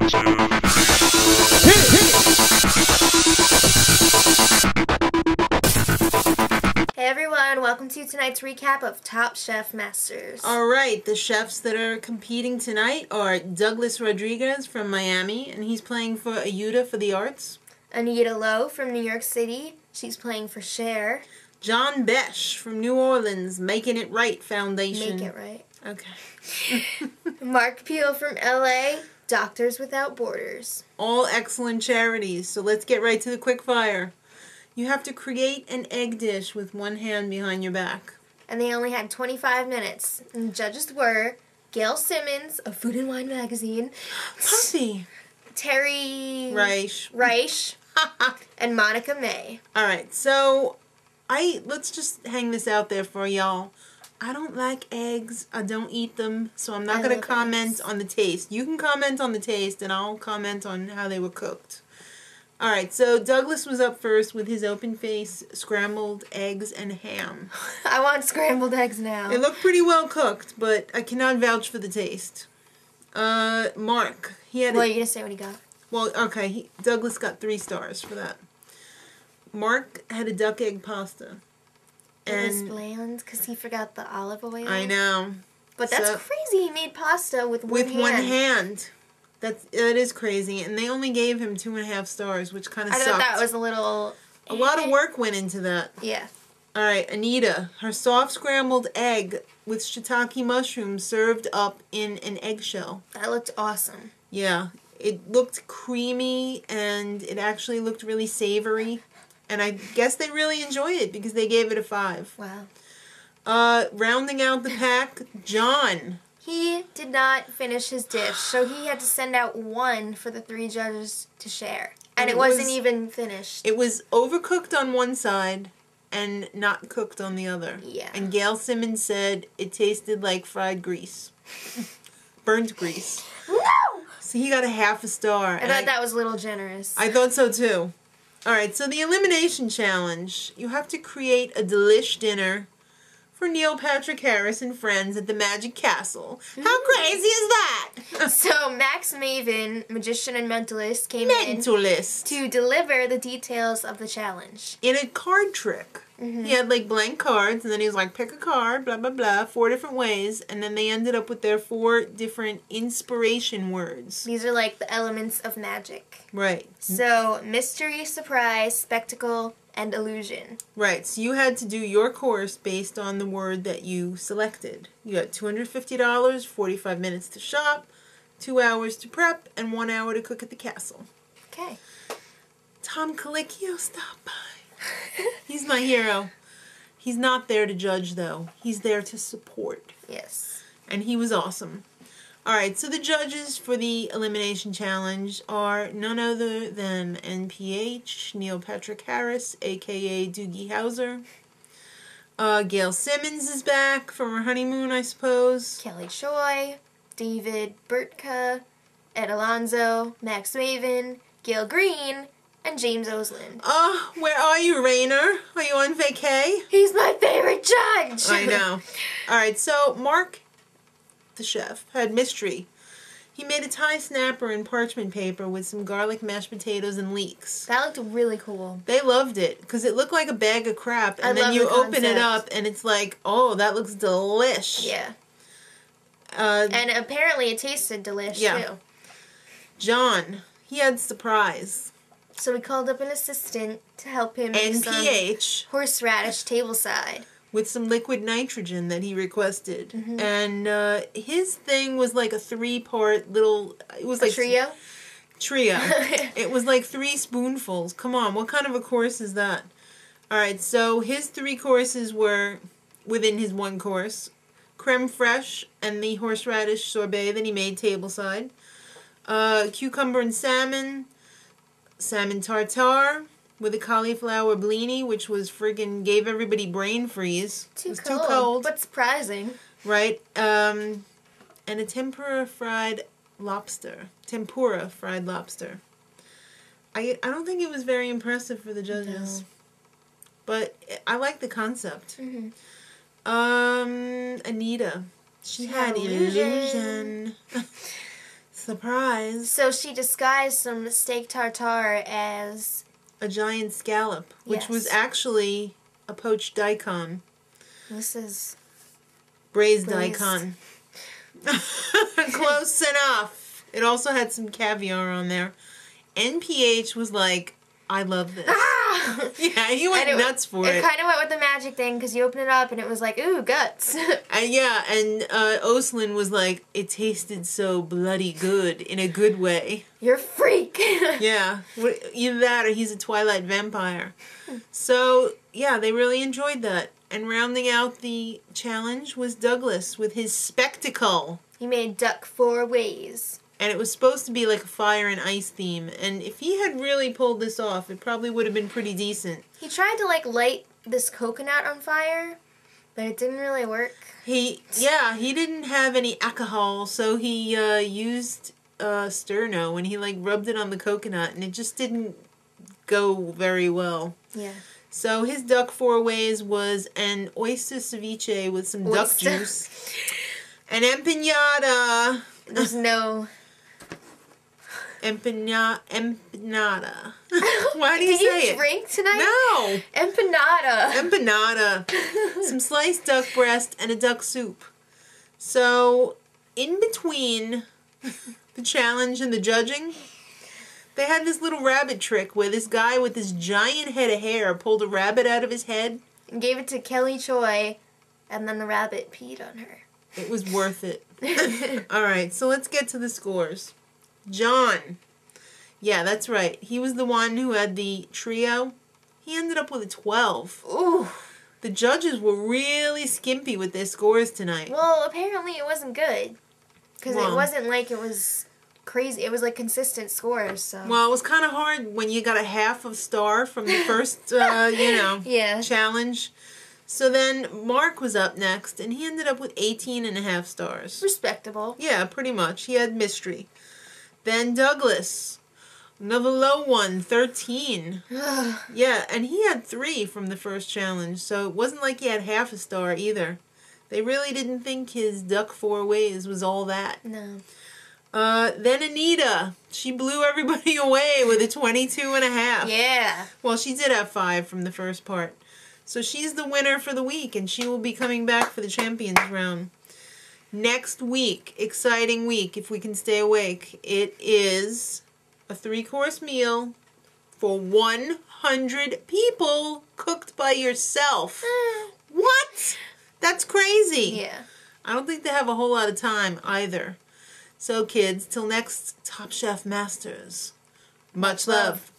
Hey everyone, welcome to tonight's recap of Top Chef Masters. Alright, the chefs that are competing tonight are Douglas Rodriguez from Miami, and he's playing for Ayuda for the Arts. Anita Lo from New York City, she's playing for Cher. John Besh from New Orleans, Making It Right Foundation. Make it right. Okay. Mark Peel from LA, Doctors Without Borders. All excellent charities, so let's get right to the quickfire. You have to create an egg dish with one hand behind your back. And they only had 25 minutes. And the judges were Gail Simmons of Food and Wine magazine. Puffy. Terry... Reish. and Monica May. Alright, so let's just hang this out there for y'all. I don't like eggs. I don't eat them, so I'm not going to comment on the taste. You can comment on the taste, and I'll comment on how they were cooked. Alright, so Douglas was up first with his open face, scrambled eggs, and ham. I want scrambled eggs now. It looked pretty well cooked, but I cannot vouch for the taste. Mark, he had... Well, you're going to say what he got. Well, okay, Douglas got 3 stars for that. Mark had a duck egg pasta. It was bland because he forgot the olive oil. I know. But that's crazy. He made pasta with one hand. With one hand. That is crazy. And they only gave him 2.5 stars, which kind of sucked. I thought that was a little... A lot of work went into that. Yeah. Alright, Anita. Her soft scrambled egg with shiitake mushrooms served up in an eggshell. That looked awesome. Yeah. It looked creamy, and it actually looked really savory. And I guess they really enjoyed it because they gave it a 5. Wow. Rounding out the pack, John. He did not finish his dish, so he had to send out 1 for the 3 judges to share. And it wasn't even finished. It was overcooked on one side and not cooked on the other. Yeah. And Gail Simmons said it tasted like fried grease. Burnt grease. No! So he got a 0.5 star. I thought that was a little generous. I thought so too. Alright, so the elimination challenge. You have to create a delish dinner for Neil Patrick Harris and friends at the Magic Castle. How crazy is that? So Max Maven, magician and mentalist, came in to deliver the details of the challenge. In a card trick. He had like blank cards, and then he was like, pick a card, blah, blah, blah, 4 different ways, and then they ended up with their 4 different inspiration words. These are like the elements of magic. Right. So, mystery, surprise, spectacle, and illusion. Right, so you had to do your course based on the word that you selected. You got $250, 45 minutes to shop, 2 hours to prep, and 1 hour to cook at the castle. Okay. Tom Colicchio stopped by. He's my hero. He's not there to judge, though. He's there to support. Yes. And he was awesome. Alright, so the judges for the Elimination Challenge are none other than NPH, Neil Patrick Harris, a.k.a. Doogie Howser. Gail Simmons is back from her honeymoon, I suppose. Kelly Choi, David Burtka, Ed Alonzo, Max Maven, Gail Greene, and James Oseland. Oh, where are you, Rainer? Are you on vacay? He's my favorite judge! I know. Alright, so Mark, the chef, had mystery. He made a Thai snapper in parchment paper with some garlic mashed potatoes and leeks. That looked really cool. They loved it because it looked like a bag of crap, and then you open it up and it's like, oh, that looks delish. Yeah. And apparently it tasted delish too. John, he had surprise. So we called up an assistant to help him make NPH. some horseradish tableside. With some liquid nitrogen that he requested. And his thing was like a 3-part little... It was like trio? Trio. It was like 3 spoonfuls. Come on, what kind of a course is that? Alright, so his 3 courses were within his 1 course. Creme fraiche and the horseradish sorbet that he made tableside. Cucumber and salmon. Salmon tartare with a cauliflower blini, which was friggin' gave everybody brain freeze. Too cold, but surprising. Right. And a tempura fried lobster. I don't think it was very impressive for the judges. No. But I like the concept. Anita. She had illusion. the prize. So she disguised some steak tartare as A giant scallop, which Yes. was actually a poached daikon. this is Braised Braised. daikon. Close enough. It also had some caviar on there. NPH was like, I love this. Yeah, he went nuts for it. It kind of went with the magic thing because you open it up and it was like, ooh, guts. And Oseland was like, it tasted so bloody good in a good way. You're a freak. Yeah, either that or he's a Twilight vampire. So, yeah, they really enjoyed that. And rounding out the challenge was Douglas with his spectacle. He made duck 4 ways. And it was supposed to be like a fire and ice theme. And if he had really pulled this off, it probably would have been pretty decent. He tried to like light this coconut on fire, but it didn't really work. He didn't have any alcohol, so he used Sterno and he like rubbed it on the coconut and it just didn't go very well. Yeah. So his duck 4 ways was an oyster ceviche with some duck juice. An empanada. There's no... Empanada. Why do you Did say you it? drink tonight? No. Empanada. Empanada. Some sliced duck breast and a duck soup. So, in between the challenge and the judging, they had this little rabbit trick where this guy with this giant head of hair pulled a rabbit out of his head. And gave it to Kelly Choi, and then the rabbit peed on her. It was worth it. Alright, so let's get to the scores. John. Yeah, that's right. He was the one who had the trio. He ended up with a 12. Ooh. The judges were really skimpy with their scores tonight. Well, apparently it wasn't good. Because Well. it wasn't like it was crazy. It was like consistent scores, so... Well, it was kind of hard when you got a half of star from the first, Yeah. challenge. So then Mark was up next, and he ended up with 18.5 stars. Respectable. Yeah, pretty much. He had mystery. Then Douglas, another low one, 13. Yeah, and he had 3 from the first challenge, so it wasn't like he had half a star either. They really didn't think his duck 4 ways was all that. No. Then Anita, she blew everybody away with a 22.5. Yeah. Well, she did have 5 from the first part. So she's the winner for the week, and she will be coming back for the champions round. Next week, exciting week, if we can stay awake, it is a 3-course meal for 100 people cooked by yourself. What? That's crazy. Yeah. I don't think they have a whole lot of time either. So kids, till next Top Chef Masters, much love.